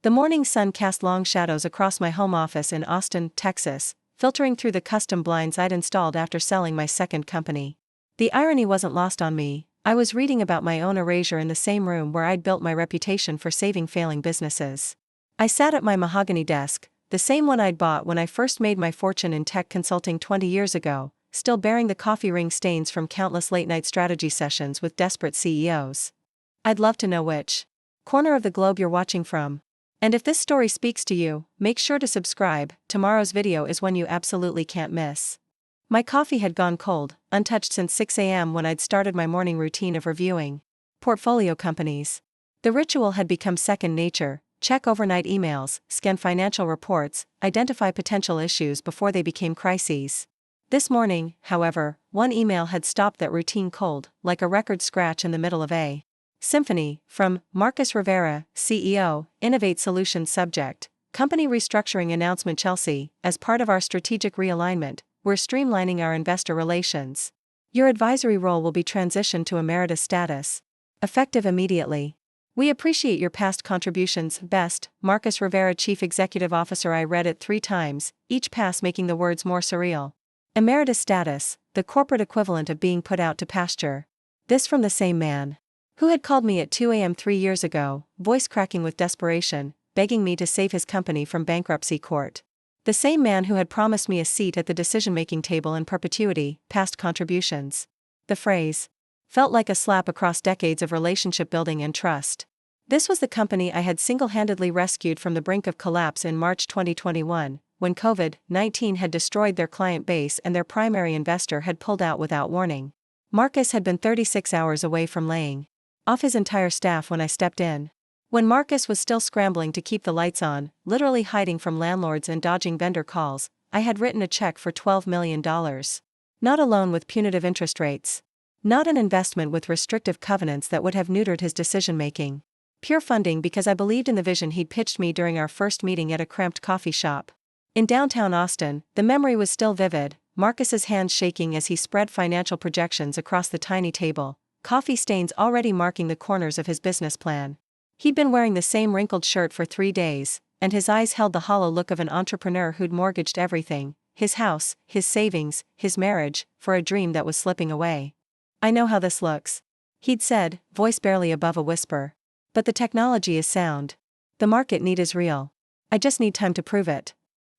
The morning sun cast long shadows across my home office in Austin, Texas, filtering through the custom blinds I'd installed after selling my second company. The irony wasn't lost on me. I was reading about my own erasure in the same room where I'd built my reputation for saving failing businesses. I sat at my mahogany desk, the same one I'd bought when I first made my fortune in tech consulting 20 years ago, still bearing the coffee ring stains from countless late-night strategy sessions with desperate CEOs. I'd love to know which corner of the globe you're watching from. And if this story speaks to you, make sure to subscribe. Tomorrow's video is one you absolutely can't miss. My coffee had gone cold, untouched since 6 a.m. when I'd started my morning routine of reviewing portfolio companies. The ritual had become second nature: check overnight emails, scan financial reports, identify potential issues before they became crises. This morning, however, one email had stopped that routine cold, like a record scratch in the middle of a symphony, from Marcus Rivera, CEO, Innovate Solutions. Subject: company restructuring announcement. Chelsea, as part of our strategic realignment, we're streamlining our investor relations. Your advisory role will be transitioned to emeritus status, effective immediately. We appreciate your past contributions. Best, Marcus Rivera, Chief Executive Officer. I read it 3 times, each pass making the words more surreal. Emeritus status, the corporate equivalent of being put out to pasture. This from the same man who had called me at 2 a.m. 3 years ago, voice cracking with desperation, begging me to save his company from bankruptcy court. The same man who had promised me a seat at the decision-making table in perpetuity. Past contributions. The phrase felt like a slap across decades of relationship building and trust. This was the company I had single-handedly rescued from the brink of collapse in March 2021, when COVID-19 had destroyed their client base and their primary investor had pulled out without warning. Marcus had been 36 hours away from laying off his entire staff when I stepped in. When Marcus was still scrambling to keep the lights on, literally hiding from landlords and dodging vendor calls, I had written a check for $12 million. Not a loan with punitive interest rates. Not an investment with restrictive covenants that would have neutered his decision-making. Pure funding because I believed in the vision he'd pitched me during our first meeting at a cramped coffee shop. In downtown Austin, the memory was still vivid, Marcus's hands shaking as he spread financial projections across the tiny table, coffee stains already marking the corners of his business plan. He'd been wearing the same wrinkled shirt for 3 days, and his eyes held the hollow look of an entrepreneur who'd mortgaged everything: his house, his savings, his marriage, for a dream that was slipping away. I know how this looks, he'd said, voice barely above a whisper. But the technology is sound. The market need is real. I just need time to prove it.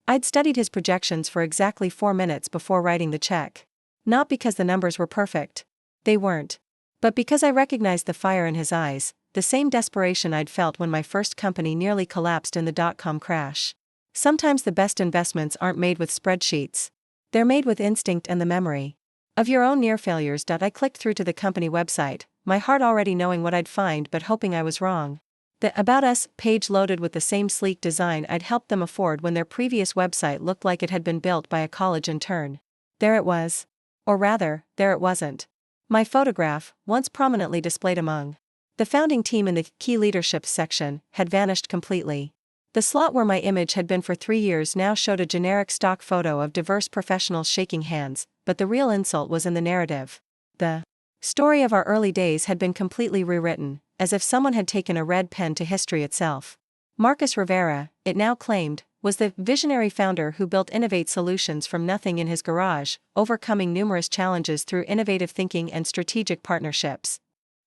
I'd studied his projections for exactly 4 minutes before writing the check. Not because the numbers were perfect. They weren't. But because I recognized the fire in his eyes, the same desperation I'd felt when my first company nearly collapsed in the dot-com crash. Sometimes the best investments aren't made with spreadsheets. They're made with instinct and the memory of your own near failures. I clicked through to the company website, my heart already knowing what I'd find but hoping I was wrong. The About Us page loaded with the same sleek design I'd helped them afford when their previous website looked like it had been built by a college intern. There it was. Or rather, there it wasn't. My photograph, once prominently displayed among the founding team in the key leadership section, had vanished completely. The slot where my image had been for 3 years now showed a generic stock photo of diverse professionals shaking hands, but the real insult was in the narrative. The story of our early days had been completely rewritten, as if someone had taken a red pen to history itself. Marcus Rivera, it now claimed, was the visionary founder who built Innovate Solutions from nothing in his garage, overcoming numerous challenges through innovative thinking and strategic partnerships.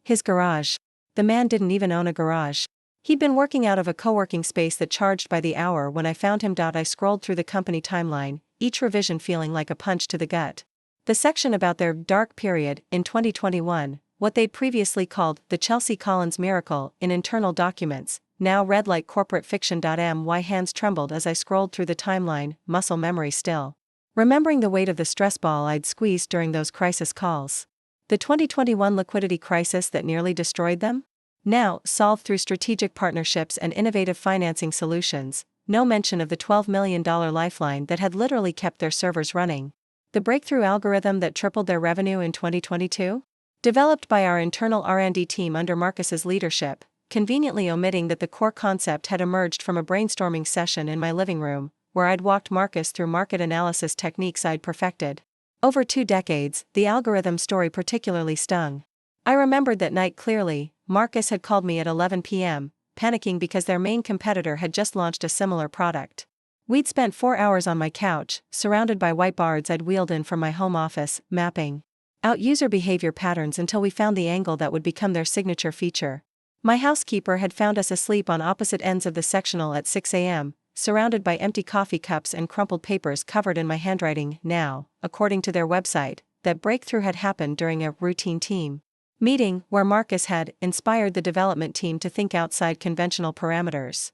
His garage. The man didn't even own a garage. He'd been working out of a co-working space that charged by the hour when I found him. I scrolled through the company timeline, each revision feeling like a punch to the gut. The section about their dark period in 2021, what they'd previously called the Chelsea Collins miracle in internal documents, now read like corporate fiction. My hands trembled as I scrolled through the timeline, muscle memory still remembering the weight of the stress ball I'd squeezed during those crisis calls. The 2021 liquidity crisis that nearly destroyed them? Now, solved through strategic partnerships and innovative financing solutions. No mention of the $12 million lifeline that had literally kept their servers running. The breakthrough algorithm that tripled their revenue in 2022? Developed by our internal R&D team under Marcus's leadership, conveniently omitting that the core concept had emerged from a brainstorming session in my living room, where I'd walked Marcus through market analysis techniques I'd perfected over 2 decades. The algorithm story particularly stung. I remembered that night clearly. Marcus had called me at 11 p.m., panicking because their main competitor had just launched a similar product. We'd spent 4 hours on my couch, surrounded by whiteboards I'd wheeled in from my home office, mapping out user behavior patterns until we found the angle that would become their signature feature. My housekeeper had found us asleep on opposite ends of the sectional at 6 a.m., surrounded by empty coffee cups and crumpled papers covered in my handwriting. Now, according to their website, that breakthrough had happened during a routine team meeting where Marcus had inspired the development team to think outside conventional parameters.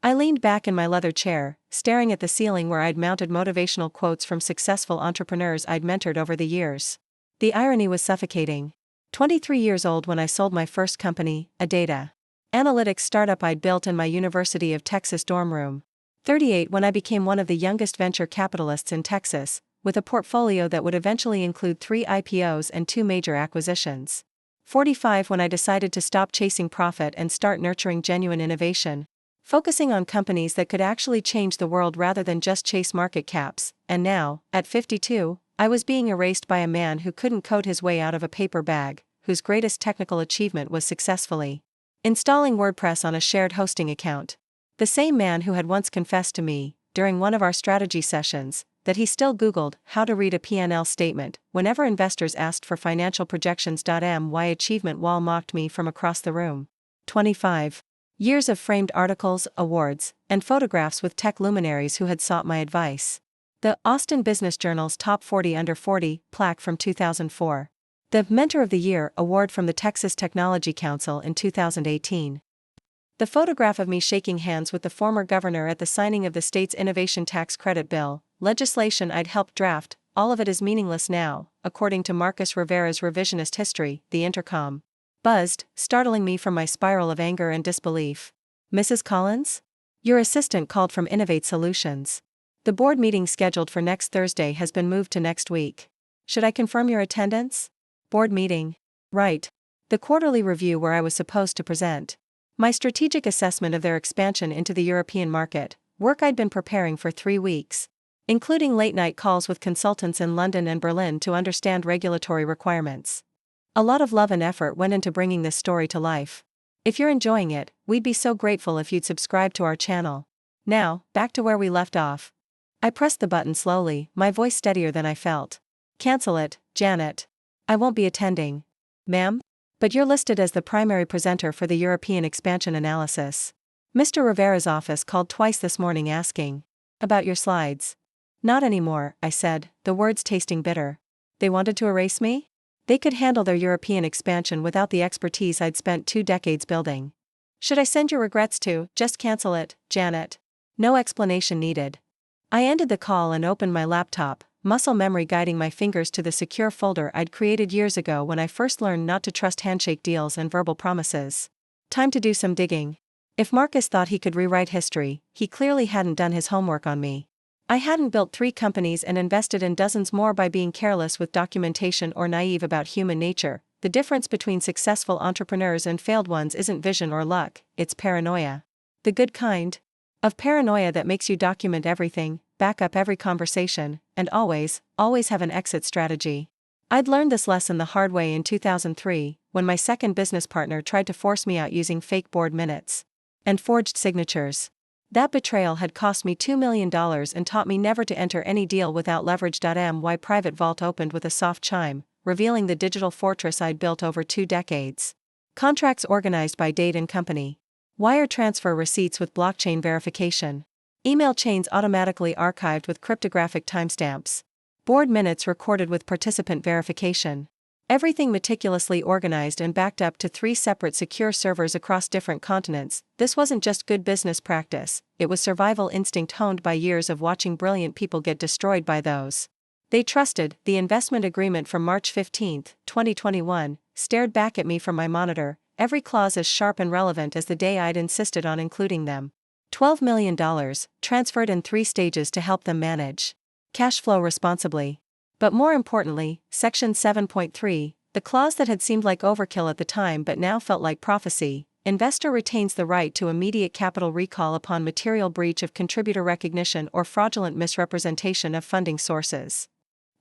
I leaned back in my leather chair, staring at the ceiling where I'd mounted motivational quotes from successful entrepreneurs I'd mentored over the years. The irony was suffocating. 23 years old when I sold my first company, a data analytics startup I'd built in my University of Texas dorm room. 38 when I became one of the youngest venture capitalists in Texas, with a portfolio that would eventually include 3 IPOs and 2 major acquisitions. 45 when I decided to stop chasing profit and start nurturing genuine innovation, focusing on companies that could actually change the world rather than just chase market caps. And now, at 52, I was being erased by a man who couldn't code his way out of a paper bag, whose greatest technical achievement was successfully installing WordPress on a shared hosting account. The same man who had once confessed to me, during one of our strategy sessions, that he still Googled how to read a P&L statement whenever investors asked for financial projections. My achievement wall mocked me from across the room. 25 years of framed articles, awards, and photographs with tech luminaries who had sought my advice. The Austin Business Journal's Top 40 Under 40 plaque from 2004. The Mentor of the Year award from the Texas Technology Council in 2018. The photograph of me shaking hands with the former governor at the signing of the state's innovation tax credit bill, legislation I'd helped draft. All of it is meaningless now, according to Marcus Rivera's revisionist history. The intercom buzzed, startling me from my spiral of anger and disbelief. Mrs. Collins? Your assistant called from Innovate Solutions. The board meeting scheduled for next Thursday has been moved to next week. Should I confirm your attendance? Board meeting. Right. The quarterly review where I was supposed to present my strategic assessment of their expansion into the European market, work I'd been preparing for 3 weeks, including late-night calls with consultants in London and Berlin to understand regulatory requirements. A lot of love and effort went into bringing this story to life. If you're enjoying it, we'd be so grateful if you'd subscribe to our channel. Now, back to where we left off. I pressed the button slowly, my voice steadier than I felt. Cancel it, Janet. I won't be attending. Ma'am? But you're listed as the primary presenter for the European expansion analysis. Mr. Rivera's office called twice this morning asking about your slides. Not anymore, I said, the words tasting bitter. They wanted to erase me? They could handle their European expansion without the expertise I'd spent 2 decades building. Should I send your regrets to, just cancel it, Janet? No explanation needed. I ended the call and opened my laptop, muscle memory guiding my fingers to the secure folder I'd created years ago when I first learned not to trust handshake deals and verbal promises. Time to do some digging. If Marcus thought he could rewrite history, he clearly hadn't done his homework on me. I hadn't built 3 companies and invested in dozens more by being careless with documentation or naive about human nature. The difference between successful entrepreneurs and failed ones isn't vision or luck, it's paranoia. The good kind of paranoia that makes you document everything, back up every conversation, and always have an exit strategy. I'd learned this lesson the hard way in 2003, when my second business partner tried to force me out using fake board minutes and forged signatures. That betrayal had cost me $2 million and taught me never to enter any deal without leverage. My private vault opened with a soft chime, revealing the digital fortress I'd built over 2 decades. Contracts organized by date and company. Wire transfer receipts with blockchain verification. Email chains automatically archived with cryptographic timestamps. Board minutes recorded with participant verification. Everything meticulously organized and backed up to 3 separate secure servers across different continents. This wasn't just good business practice, it was survival instinct honed by years of watching brilliant people get destroyed by those they trusted. The investment agreement from March 15, 2021, stared back at me from my monitor, every clause as sharp and relevant as the day I'd insisted on including them. $12 million, transferred in 3 stages to help them manage cash flow responsibly. But more importantly, Section 7.3, the clause that had seemed like overkill at the time but now felt like prophecy, investor retains the right to immediate capital recall upon material breach of contributor recognition or fraudulent misrepresentation of funding sources.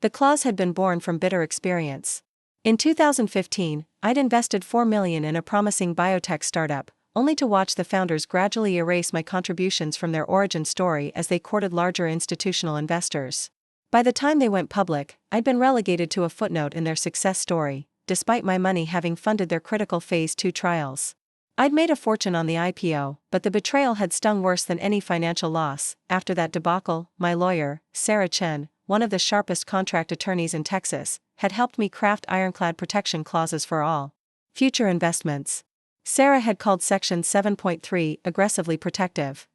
The clause had been born from bitter experience. In 2015, I'd invested $4 million in a promising biotech startup, only to watch the founders gradually erase my contributions from their origin story as they courted larger institutional investors. By the time they went public, I'd been relegated to a footnote in their success story, despite my money having funded their critical Phase 2 trials. I'd made a fortune on the IPO, but the betrayal had stung worse than any financial loss. After that debacle, my lawyer, Sarah Chen, one of the sharpest contract attorneys in Texas, had helped me craft ironclad protection clauses for all future investments. Sarah had called Section 7.3 aggressively protective.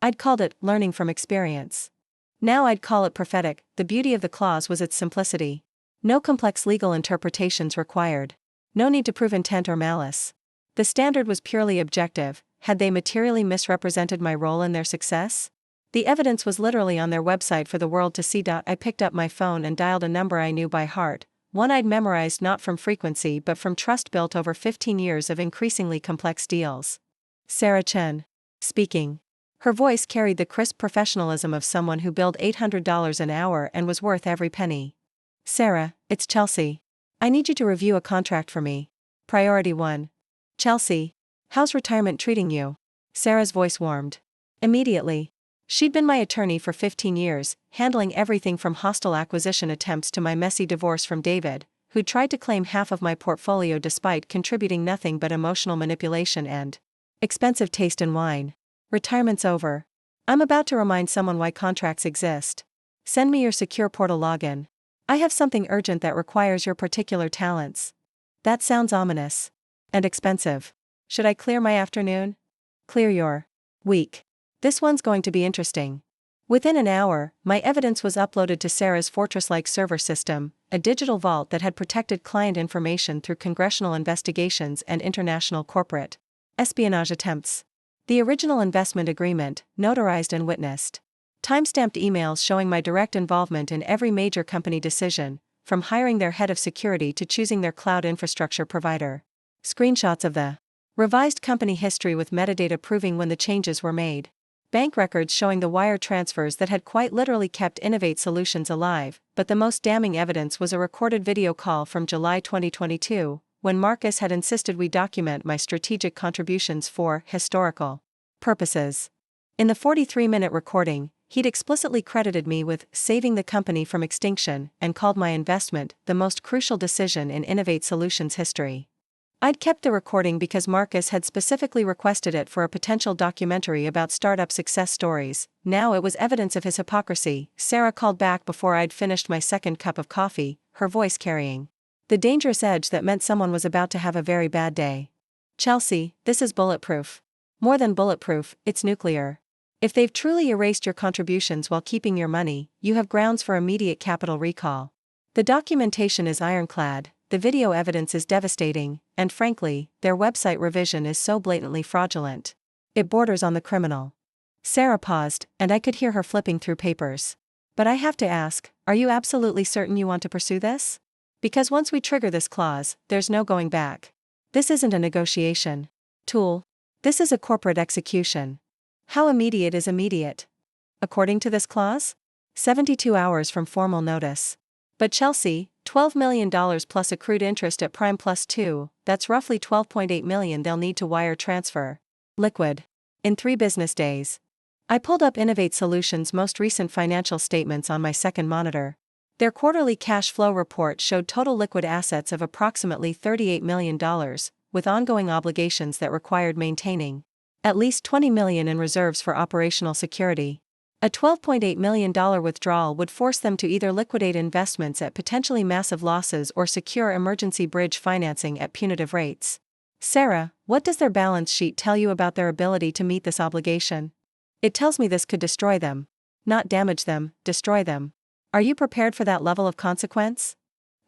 I'd called it learning from experience. Now I'd call it prophetic. The beauty of the clause was its simplicity. No complex legal interpretations required. No need to prove intent or malice. The standard was purely objective. Had they materially misrepresented my role in their success? The evidence was literally on their website for the world to see. I picked up my phone and dialed a number I knew by heart, one I'd memorized not from frequency but from trust built over 15 years of increasingly complex deals. Sarah Chen. Speaking. Her voice carried the crisp professionalism of someone who billed $800 an hour and was worth every penny. Sarah, it's Chelsea. I need you to review a contract for me. Priority 1. Chelsea. How's retirement treating you? Sarah's voice warmed. Immediately. She'd been my attorney for 15 years, handling everything from hostile acquisition attempts to my messy divorce from David, who'd tried to claim half of my portfolio despite contributing nothing but emotional manipulation and expensive taste in wine. Retirement's over. I'm about to remind someone why contracts exist. Send me your secure portal login. I have something urgent that requires your particular talents. That sounds ominous. And expensive. Should I clear my afternoon? Clear your week. This one's going to be interesting. Within an hour, my evidence was uploaded to Sarah's fortress-like server system, a digital vault that had protected client information through congressional investigations and international corporate espionage attempts. The original investment agreement, notarized and witnessed. Timestamped emails showing my direct involvement in every major company decision, from hiring their head of security to choosing their cloud infrastructure provider. Screenshots of the revised company history with metadata proving when the changes were made. Bank records showing the wire transfers that had quite literally kept Innovate Solutions alive, but the most damning evidence was a recorded video call from July 2022, when Marcus had insisted we document my strategic contributions for historical purposes. In the 43-minute recording, he'd explicitly credited me with saving the company from extinction and called my investment the most crucial decision in Innovate Solutions history. I'd kept the recording because Marcus had specifically requested it for a potential documentary about startup success stories. Now it was evidence of his hypocrisy. Sarah called back before I'd finished my second cup of coffee, her voice carrying the dangerous edge that meant someone was about to have a very bad day. Chelsea, this is bulletproof. More than bulletproof, it's nuclear. If they've truly erased your contributions while keeping your money, you have grounds for immediate capital recall. The documentation is ironclad, the video evidence is devastating, and frankly, their website revision is so blatantly fraudulent. It borders on the criminal. Sarah paused, and I could hear her flipping through papers. But I have to ask, are you absolutely certain you want to pursue this? Because once we trigger this clause, there's no going back. This isn't a negotiation tool. This is a corporate execution. How immediate is immediate? According to this clause? 72 hours from formal notice. But Chelsea, $12 million plus accrued interest at prime plus 2, that's roughly $12.8 million they'll need to wire transfer. Liquid. In 3 business days. I pulled up Innovate Solutions' most recent financial statements on my second monitor. Their quarterly cash flow report showed total liquid assets of approximately $38 million, with ongoing obligations that required maintaining at least $20 million in reserves for operational security. A $12.8 million withdrawal would force them to either liquidate investments at potentially massive losses or secure emergency bridge financing at punitive rates. Sarah, what does their balance sheet tell you about their ability to meet this obligation? It tells me this could destroy them. Not damage them, destroy them. Are you prepared for that level of consequence?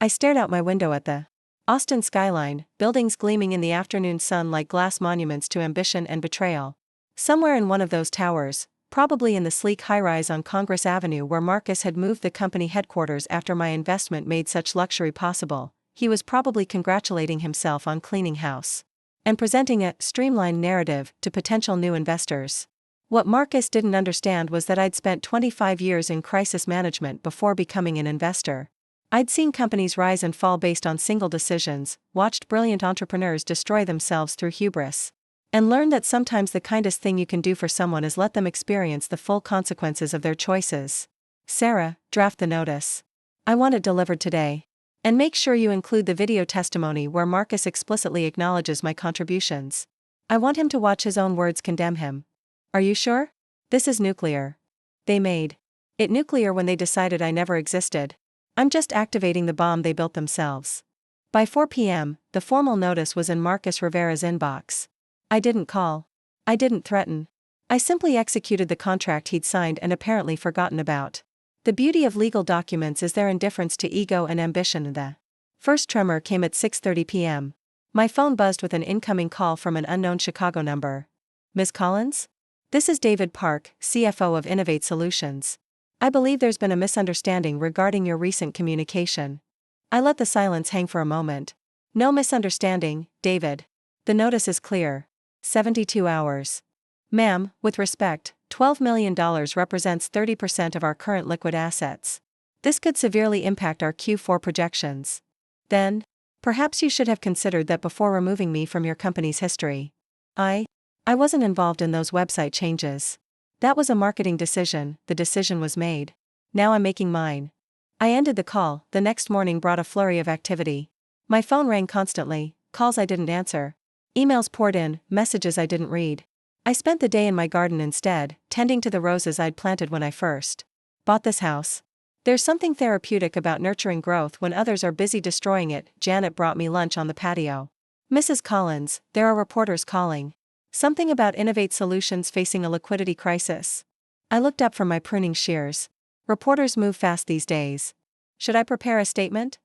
I stared out my window at the Austin skyline, buildings gleaming in the afternoon sun like glass monuments to ambition and betrayal. Somewhere in one of those towers, probably in the sleek high-rise on Congress Avenue where Marcus had moved the company headquarters after my investment made such luxury possible, he was probably congratulating himself on cleaning house and presenting a streamlined narrative to potential new investors. What Marcus didn't understand was that I'd spent 25 years in crisis management before becoming an investor. I'd seen companies rise and fall based on single decisions, watched brilliant entrepreneurs destroy themselves through hubris. And learn that sometimes the kindest thing you can do for someone is let them experience the full consequences of their choices. Sarah, draft the notice. I want it delivered today. And make sure you include the video testimony where Marcus explicitly acknowledges my contributions. I want him to watch his own words condemn him. Are you sure? This is nuclear. They made it nuclear when they decided I never existed. I'm just activating the bomb they built themselves. By 4 p.m., the formal notice was in Marcus Rivera's inbox. I didn't call. I didn't threaten. I simply executed the contract he'd signed and apparently forgotten about. The beauty of legal documents is their indifference to ego and ambition. The first tremor came at 6:30 p.m. My phone buzzed with an incoming call from an unknown Chicago number. Ms. Collins? This is David Park, CFO of Innovate Solutions. I believe there's been a misunderstanding regarding your recent communication. I let the silence hang for a moment. No misunderstanding, David. The notice is clear. 72 hours. Ma'am, with respect, $12 million represents 30% of our current liquid assets. This could severely impact our Q4 projections. Then, perhaps you should have considered that before removing me from your company's history. I wasn't involved in those website changes. That was a marketing decision, the decision was made. Now I'm making mine. I ended the call. The next morning brought a flurry of activity. My phone rang constantly, calls I didn't answer. Emails poured in, messages I didn't read. I spent the day in my garden instead, tending to the roses I'd planted when I first bought this house. There's something therapeutic about nurturing growth when others are busy destroying it. Janet brought me lunch on the patio. Mrs. Collins, there are reporters calling. Something about Innovate Solutions facing a liquidity crisis. I looked up from my pruning shears. Reporters move fast these days. Should I prepare a statement?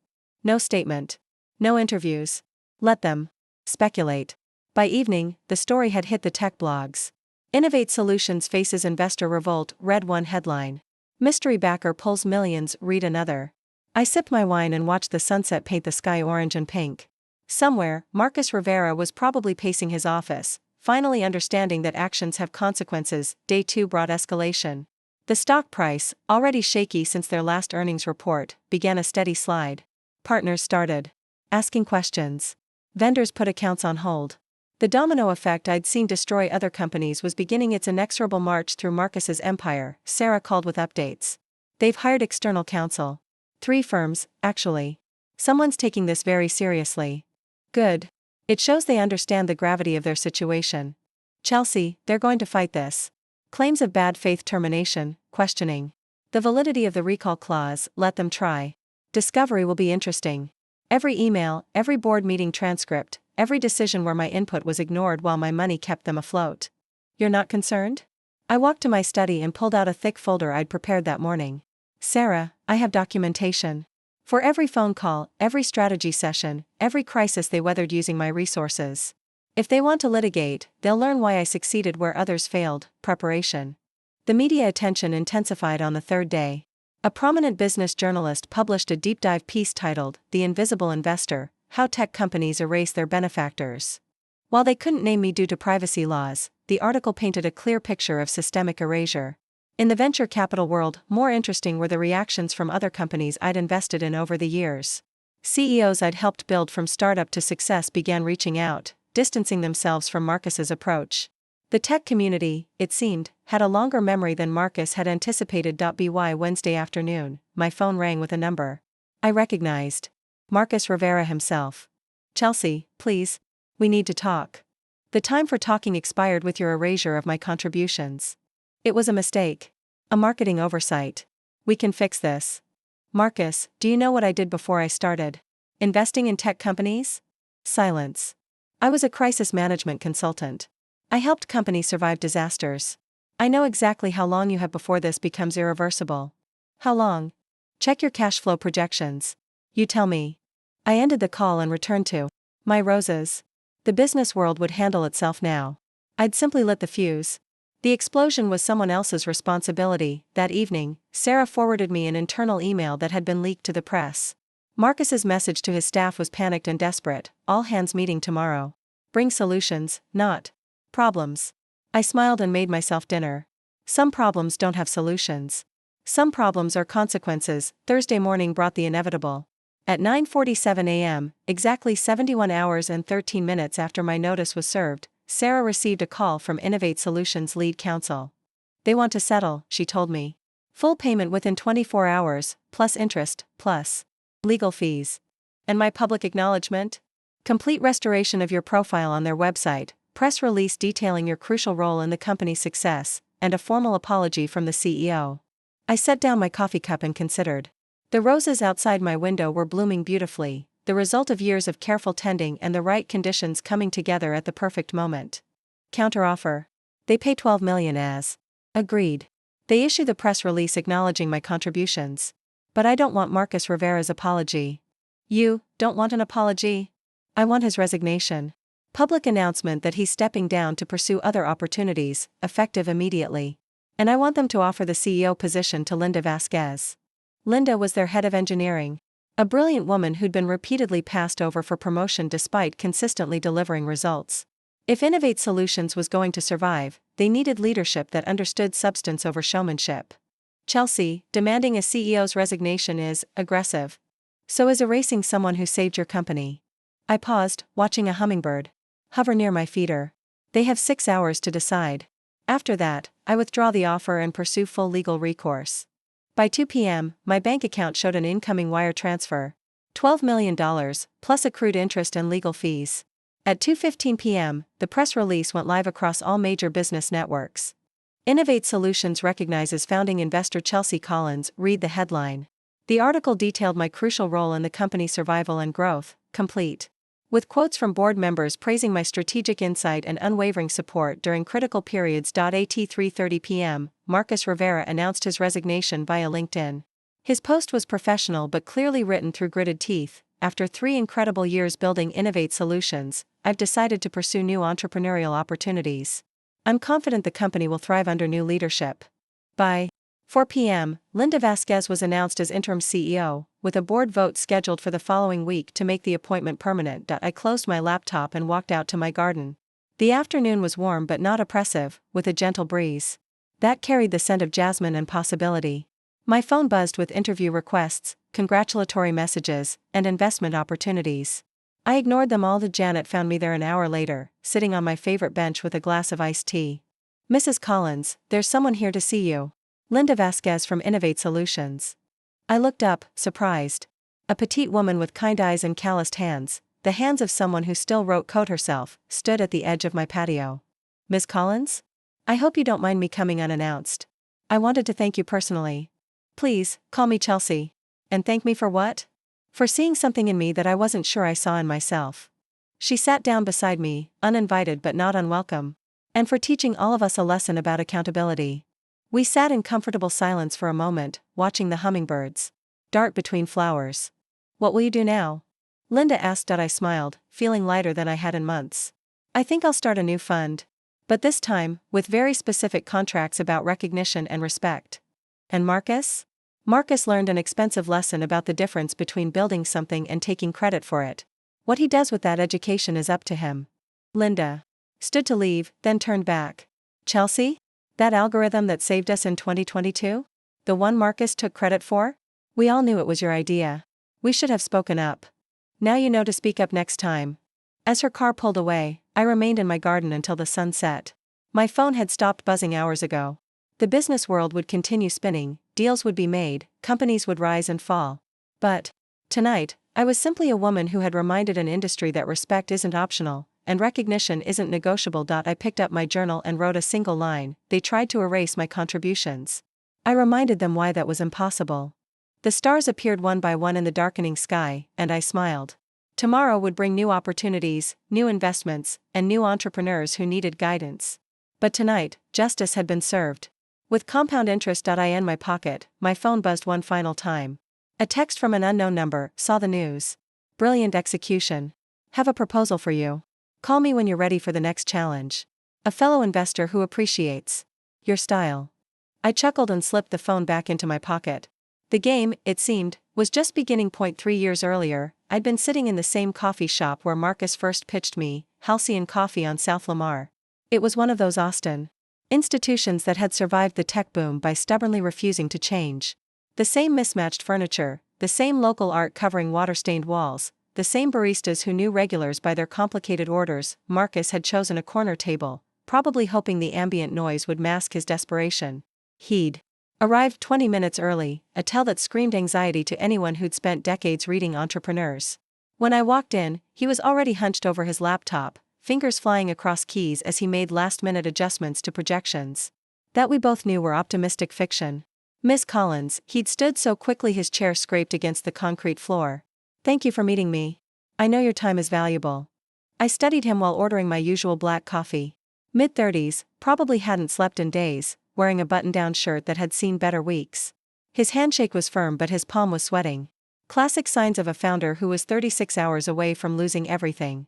No statement. No interviews. Let them speculate. By evening, the story had hit the tech blogs. Innovate Solutions faces investor revolt, read one headline. Mystery backer pulls millions, read another. I sipped my wine and watched the sunset paint the sky orange and pink. Somewhere, Marcus Rivera was probably pacing his office, finally understanding that actions have consequences. Day 2 brought escalation. The stock price, already shaky since their last earnings report, began a steady slide. Partners started asking questions. Vendors put accounts on hold. The domino effect I'd seen destroy other companies was beginning its inexorable march through Marcus's empire. Sarah called with updates. They've hired external counsel. 3 firms, actually. Someone's taking this very seriously. Good. It shows they understand the gravity of their situation. Chelsea, they're going to fight this. Claims of bad faith termination, questioning the validity of the recall clause, let them try. Discovery will be interesting. Every email, every board meeting transcript, every decision where my input was ignored while my money kept them afloat. You're not concerned? I walked to my study and pulled out a thick folder I'd prepared that morning. Sarah, I have documentation. For every phone call, every strategy session, every crisis they weathered using my resources. If they want to litigate, they'll learn why I succeeded where others failed. Preparation. The media attention intensified on the 3rd day. A prominent business journalist published a deep dive piece titled, The Invisible Investor, How Tech Companies Erase Their Benefactors. While they couldn't name me due to privacy laws, the article painted a clear picture of systemic erasure. In the venture capital world, more interesting were the reactions from other companies I'd invested in over the years. CEOs I'd helped build from startup to success began reaching out, distancing themselves from Marcus's approach. The tech community, it seemed, had a longer memory than Marcus had anticipated. By Wednesday afternoon, my phone rang with a number I recognized. Marcus Rivera himself. Chelsea, please. We need to talk. The time for talking expired with your erasure of my contributions. It was a mistake. A marketing oversight. We can fix this. Marcus, do you know what I did before I started investing in tech companies? Silence. I was a crisis management consultant. I helped companies survive disasters. I know exactly how long you have before this becomes irreversible. How long? Check your cash flow projections. You tell me. I ended the call and returned to my roses. The business world would handle itself now. I'd simply lit the fuse. The explosion was someone else's responsibility. That evening, Sarah forwarded me an internal email that had been leaked to the press. Marcus's message to his staff was panicked and desperate. All hands meeting tomorrow. Bring solutions, not problems. I smiled and made myself dinner. Some problems don't have solutions. Some problems are consequences. Thursday morning brought the inevitable. At 9:47 a.m., exactly 71 hours and 13 minutes after my notice was served, Sarah received a call from Innovate Solutions lead counsel. They want to settle, she told me. Full payment within 24 hours, plus interest, plus legal fees. And my public acknowledgement? Complete restoration of your profile on their website, press release detailing your crucial role in the company's success, and a formal apology from the CEO. I set down my coffee cup and considered. The roses outside my window were blooming beautifully, the result of years of careful tending and the right conditions coming together at the perfect moment. Counteroffer. They pay $12 million as agreed. They issue the press release acknowledging my contributions. But I don't want Marcus Rivera's apology. You don't want an apology? I want his resignation. Public announcement that he's stepping down to pursue other opportunities, effective immediately. And I want them to offer the CEO position to Linda Vasquez. Linda was their head of engineering. A brilliant woman who'd been repeatedly passed over for promotion despite consistently delivering results. If Innovate Solutions was going to survive, they needed leadership that understood substance over showmanship. Chelsea, demanding a CEO's resignation is aggressive. So is erasing someone who saved your company. I paused, watching a hummingbird hover near my feeder. They have 6 hours to decide. After that, I withdraw the offer and pursue full legal recourse. By 2 p.m., my bank account showed an incoming wire transfer. $12 million, plus accrued interest and legal fees. At 2:15 p.m., the press release went live across all major business networks. Innovate Solutions recognizes founding investor Chelsea Collins, read the headline. The article detailed my crucial role in the company's survival and growth, complete. With quotes from board members praising my strategic insight and unwavering support during critical periods. At 3:30 p.m., Marcus Rivera announced his resignation via LinkedIn. His post was professional but clearly written through gritted teeth. After 3 incredible years building Innovate Solutions, I've decided to pursue new entrepreneurial opportunities. I'm confident the company will thrive under new leadership. By 4 p.m., Linda Vasquez was announced as interim CEO, with a board vote scheduled for the following week to make the appointment permanent. I closed my laptop and walked out to my garden. The afternoon was warm but not oppressive, with a gentle breeze that carried the scent of jasmine and possibility. My phone buzzed with interview requests, congratulatory messages, and investment opportunities. I ignored them all. Janet found me there an hour later, sitting on my favorite bench with a glass of iced tea. Mrs. Collins, there's someone here to see you. Linda Vasquez from Innovate Solutions. I looked up, surprised. A petite woman with kind eyes and calloused hands, the hands of someone who still wrote code herself, stood at the edge of my patio. Ms. Collins? I hope you don't mind me coming unannounced. I wanted to thank you personally. Please, call me Chelsea. And thank me for what? For seeing something in me that I wasn't sure I saw in myself. She sat down beside me, uninvited but not unwelcome. And for teaching all of us a lesson about accountability. We sat in comfortable silence for a moment, watching the hummingbirds dart between flowers. What will you do now? Linda asked. I smiled, feeling lighter than I had in months. I think I'll start a new fund. But this time, with very specific contracts about recognition and respect. And Marcus? Marcus learned an expensive lesson about the difference between building something and taking credit for it. What he does with that education is up to him. Linda stood to leave, then turned back. Chelsea? That algorithm that saved us in 2022? The one Marcus took credit for? We all knew it was your idea. We should have spoken up. Now you know to speak up next time. As her car pulled away, I remained in my garden until the sun set. My phone had stopped buzzing hours ago. The business world would continue spinning, deals would be made, companies would rise and fall. But tonight, I was simply a woman who had reminded an industry that respect isn't optional, and recognition isn't negotiable. I picked up my journal and wrote a single line. They tried to erase my contributions. I reminded them why that was impossible. The stars appeared one by one in the darkening sky, and I smiled. Tomorrow would bring new opportunities, new investments, and new entrepreneurs who needed guidance. But tonight, justice had been served. With compound interest. In my pocket, my phone buzzed one final time. A text from an unknown number. Saw the news. Brilliant execution. Have a proposal for you. Call me when you're ready for the next challenge. A fellow investor who appreciates your style. I chuckled and slipped the phone back into my pocket. The game, it seemed, was just beginning. 3 years earlier, I'd been sitting in the same coffee shop where Marcus first pitched me, Halcyon Coffee on South Lamar. It was one of those Austin institutions that had survived the tech boom by stubbornly refusing to change. The same mismatched furniture, the same local art covering water-stained walls, the same baristas who knew regulars by their complicated orders. Marcus had chosen a corner table, probably hoping the ambient noise would mask his desperation. He'd arrived 20 minutes early, a tell that screamed anxiety to anyone who'd spent decades reading entrepreneurs. When I walked in, he was already hunched over his laptop, fingers flying across keys as he made last-minute adjustments to projections that we both knew were optimistic fiction. Miss Collins, he'd stood so quickly his chair scraped against the concrete floor. Thank you for meeting me. I know your time is valuable. I studied him while ordering my usual black coffee. Mid-30s, probably hadn't slept in days, wearing a button-down shirt that had seen better weeks. His handshake was firm but his palm was sweating. Classic signs of a founder who was 36 hours away from losing everything.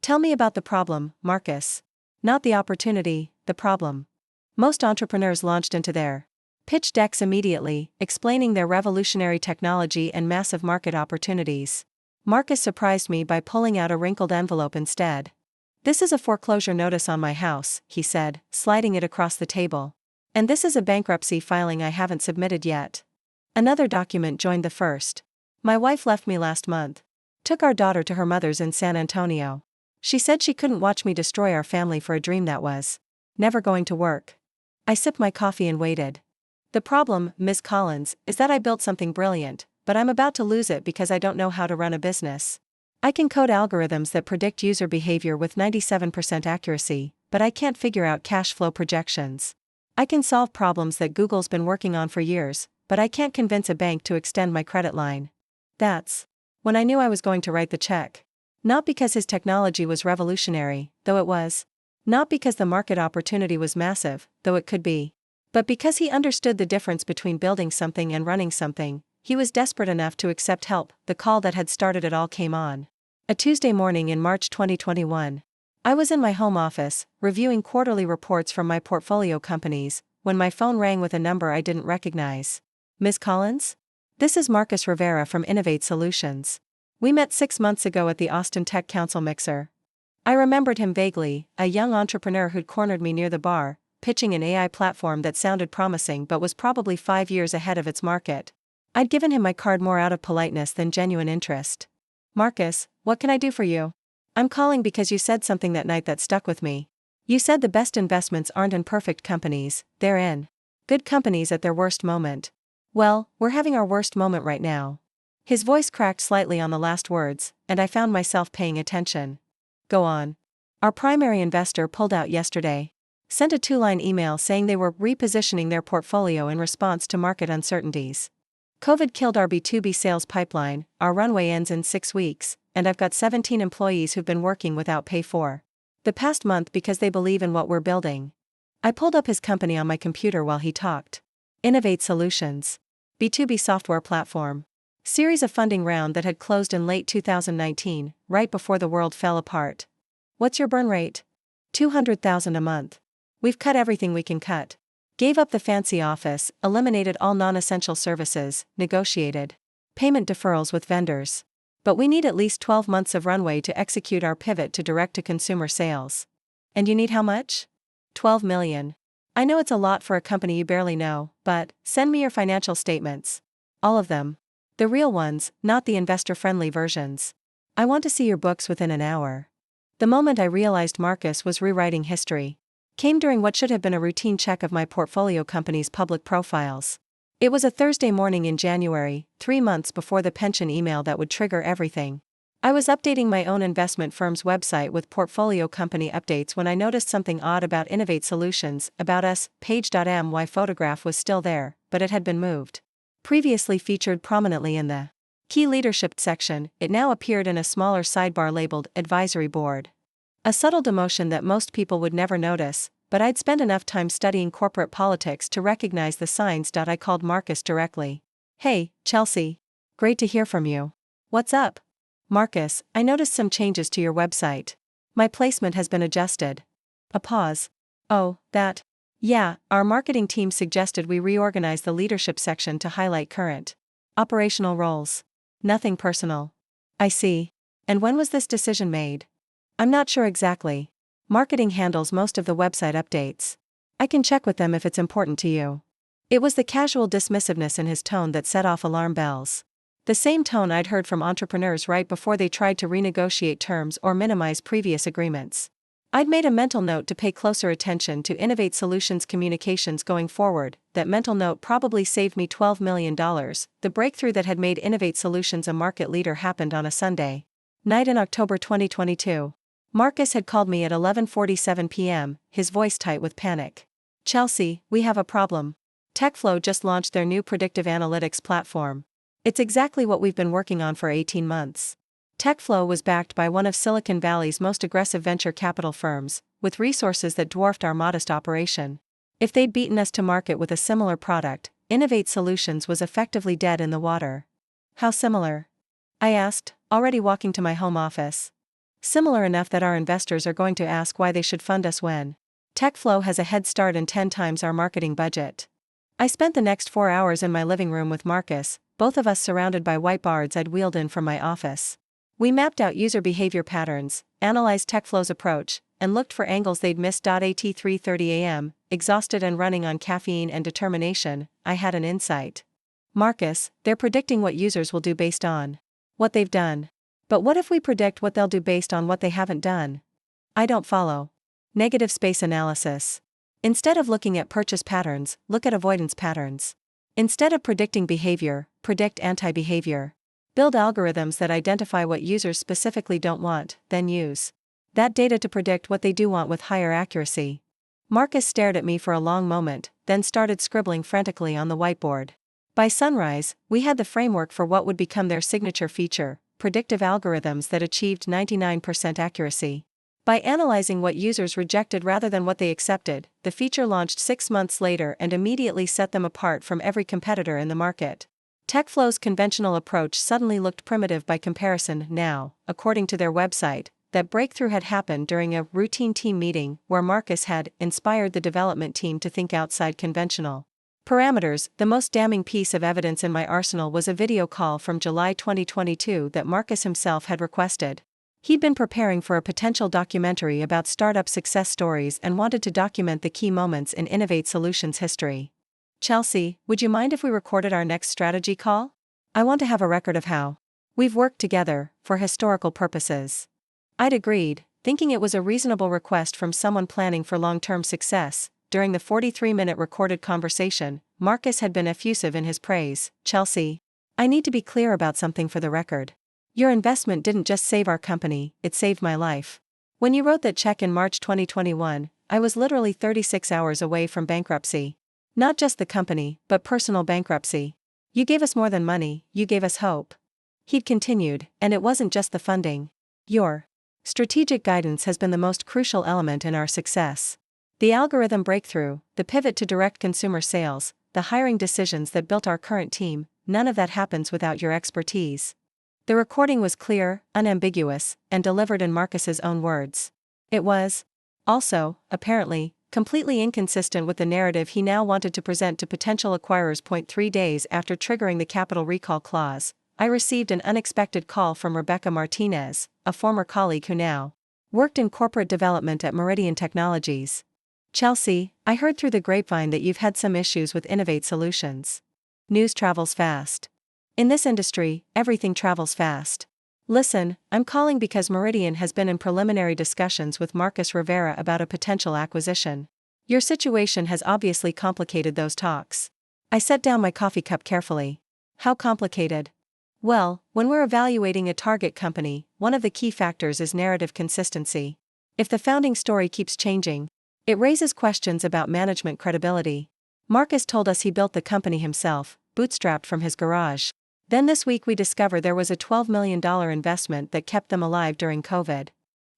Tell me about the problem, Marcus. Not the opportunity, the problem. Most entrepreneurs launched into their pitch decks immediately, explaining their revolutionary technology and massive market opportunities. Marcus surprised me by pulling out a wrinkled envelope instead. This is a foreclosure notice on my house, he said, sliding it across the table. And this is a bankruptcy filing I haven't submitted yet. Another document joined the first. My wife left me last month. Took our daughter to her mother's in San Antonio. She said she couldn't watch me destroy our family for a dream that was never going to work. I sipped my coffee and waited. The problem, Ms. Collins, is that I built something brilliant, but I'm about to lose it because I don't know how to run a business. I can code algorithms that predict user behavior with 97% accuracy, but I can't figure out cash flow projections. I can solve problems that Google's been working on for years, but I can't convince a bank to extend my credit line. That's when I knew I was going to write the check. Not because his technology was revolutionary, though it was. Not because the market opportunity was massive, though it could be. But because he understood the difference between building something and running something. He was desperate enough to accept help. The call that had started it all came on a Tuesday morning in March 2021. I was in my home office, reviewing quarterly reports from my portfolio companies, when my phone rang with a number I didn't recognize. Ms. Collins? This is Marcus Rivera from Innovate Solutions. We met 6 months ago at the Austin Tech Council Mixer. I remembered him vaguely, a young entrepreneur who'd cornered me near the bar, pitching an AI platform that sounded promising but was probably 5 years ahead of its market. I'd given him my card more out of politeness than genuine interest. Marcus, what can I do for you? I'm calling because you said something that night that stuck with me. You said the best investments aren't in perfect companies, they're in good companies at their worst moment. Well, we're having our worst moment right now. His voice cracked slightly on the last words, and I found myself paying attention. Go on. Our primary investor pulled out yesterday. Sent a 2-line email saying they were repositioning their portfolio in response to market uncertainties. COVID killed our B2B sales pipeline, our runway ends in 6 weeks, and I've got 17 employees who've been working without pay for the past month because they believe in what we're building. I pulled up his company on my computer while he talked. Innovate Solutions. B2B software platform. Series of funding round that had closed in late 2019, right before the world fell apart. What's your burn rate? $200,000 a month. We've cut everything we can cut. Gave up the fancy office, eliminated all non-essential services, negotiated payment deferrals with vendors. But we need at least 12 months of runway to execute our pivot to direct-to-consumer sales. And you need how much? $12 million. I know it's a lot for a company you barely know, but send me your financial statements. All of them. The real ones, not the investor-friendly versions. I want to see your books within an hour. The moment I realized Marcus was rewriting history came during what should have been a routine check of my portfolio company's public profiles. It was a Thursday morning in January, 3 months before the pension email that would trigger everything. I was updating my own investment firm's website with portfolio company updates when I noticed something odd about Innovate Solutions. About Us, page.my photograph was still there, but it had been moved. Previously featured prominently in the Key Leadership section, it now appeared in a smaller sidebar labeled Advisory Board. A subtle demotion that most people would never notice, but I'd spent enough time studying corporate politics to recognize the signs. I called Marcus directly. Hey, Chelsea. Great to hear from you. What's up? Marcus, I noticed some changes to your website. My placement has been adjusted. A pause. Oh, that. Yeah, our marketing team suggested we reorganize the leadership section to highlight current operational roles. Nothing personal. I see. And when was this decision made? I'm not sure exactly. Marketing handles most of the website updates. I can check with them if it's important to you. It was the casual dismissiveness in his tone that set off alarm bells. The same tone I'd heard from entrepreneurs right before they tried to renegotiate terms or minimize previous agreements. I'd made a mental note to pay closer attention to Innovate Solutions communications going forward. That mental note probably saved me $12 million. The breakthrough that had made Innovate Solutions a market leader happened on a Sunday night in October 2022. Marcus had called me at 11:47 p.m., his voice tight with panic. "Chelsea, we have a problem. TechFlow just launched their new predictive analytics platform. It's exactly what we've been working on for 18 months. TechFlow was backed by one of Silicon Valley's most aggressive venture capital firms, with resources that dwarfed our modest operation. If they'd beaten us to market with a similar product, Innovate Solutions was effectively dead in the water." "How similar?" I asked, already walking to my home office. "Similar enough that our investors are going to ask why they should fund us when TechFlow has a head start and 10 times our marketing budget." I spent the next 4 hours in my living room with Marcus, both of us surrounded by whiteboards I'd wheeled in from my office. We mapped out user behavior patterns, analyzed TechFlow's approach, and looked for angles they'd missed. At 3:30 a.m., exhausted and running on caffeine and determination, I had an insight. "Marcus, they're predicting what users will do based on what they've done. But what if we predict what they'll do based on what they haven't done?" "I don't follow." "Negative space analysis. Instead of looking at purchase patterns, look at avoidance patterns. Instead of predicting behavior, predict anti-behavior. Build algorithms that identify what users specifically don't want, then use that data to predict what they do want with higher accuracy." Marcus stared at me for a long moment, then started scribbling frantically on the whiteboard. By sunrise, we had the framework for what would become their signature feature: predictive algorithms that achieved 99% accuracy. By analyzing what users rejected rather than what they accepted, the feature launched 6 months later and immediately set them apart from every competitor in the market. TechFlow's conventional approach suddenly looked primitive by comparison. Now, according to their website, that breakthrough had happened during a routine team meeting where Marcus had inspired the development team to think outside conventional parameters. The most damning piece of evidence in my arsenal was a video call from July 2022 that Marcus himself had requested. He'd been preparing for a potential documentary about startup success stories and wanted to document the key moments in Innovate Solutions history. "Chelsea, would you mind if we recorded our next strategy call? I want to have a record of how we've worked together, for historical purposes." I'd agreed, thinking it was a reasonable request from someone planning for long-term success. During the 43-minute recorded conversation, Marcus had been effusive in his praise. "Chelsea, I need to be clear about something for the record. Your investment didn't just save our company, it saved my life. When you wrote that check in March 2021, I was literally 36 hours away from bankruptcy. Not just the company, but personal bankruptcy. You gave us more than money, you gave us hope." He'd continued, "And it wasn't just the funding. Your strategic guidance has been the most crucial element in our success. The algorithm breakthrough, the pivot to direct consumer sales, the hiring decisions that built our current team, none of that happens without your expertise." The recording was clear, unambiguous, and delivered in Marcus's own words. It was also, apparently, completely inconsistent with the narrative he now wanted to present to potential acquirers. 3 days after triggering the capital recall clause, I received an unexpected call from Rebecca Martinez, a former colleague who now worked in corporate development at Meridian Technologies. "Chelsea, I heard through the grapevine that you've had some issues with Innovate Solutions. News travels fast. In this industry, everything travels fast. Listen, I'm calling because Meridian has been in preliminary discussions with Marcus Rivera about a potential acquisition. Your situation has obviously complicated those talks." I set down my coffee cup carefully. "How complicated?" "Well, when we're evaluating a target company, one of the key factors is narrative consistency. If the founding story keeps changing, it raises questions about management credibility. Marcus told us he built the company himself, bootstrapped from his garage. Then this week we discover there was a $12 million investment that kept them alive during COVID.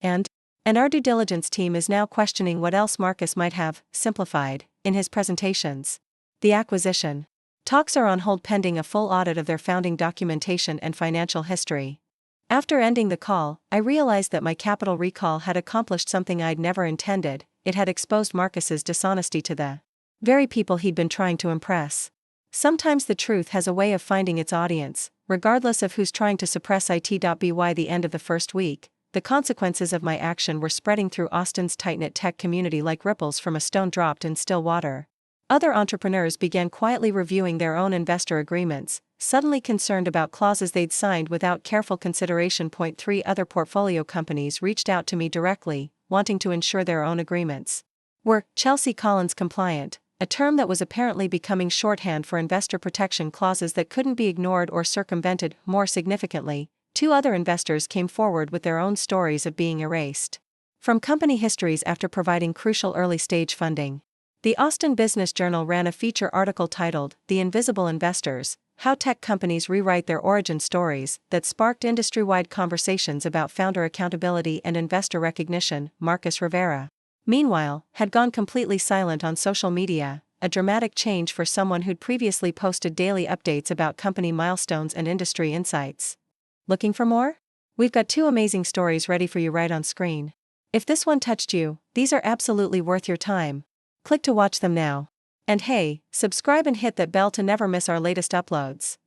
And our due diligence team is now questioning what else Marcus might have simplified in his presentations. The acquisition talks are on hold pending a full audit of their founding documentation and financial history." After ending the call, I realized that my capital recall had accomplished something I'd never intended. It had exposed Marcus's dishonesty to the very people he'd been trying to impress. Sometimes the truth has a way of finding its audience, regardless of who's trying to suppress it. By the end of the first week, the consequences of my action were spreading through Austin's tight-knit tech community like ripples from a stone dropped in still water. Other entrepreneurs began quietly reviewing their own investor agreements, suddenly concerned about clauses they'd signed without careful consideration. Point 3 Other portfolio companies reached out to me directly, wanting to ensure their own agreements were Chelsea Collins compliant, a term that was apparently becoming shorthand for investor protection clauses that couldn't be ignored or circumvented. More significantly, 2 other investors came forward with their own stories of being erased from company histories after providing crucial early-stage funding. The Austin Business Journal ran a feature article titled "The Invisible Investors: How Tech Companies Rewrite Their Origin Stories" that sparked industry-wide conversations about founder accountability and investor recognition. Marcus Rivera, meanwhile, had gone completely silent on social media, a dramatic change for someone who'd previously posted daily updates about company milestones and industry insights. Looking for more? We've got 2 amazing stories ready for you right on screen. If this one touched you, these are absolutely worth your time. Click to watch them now. And hey, subscribe and hit that bell to never miss our latest uploads.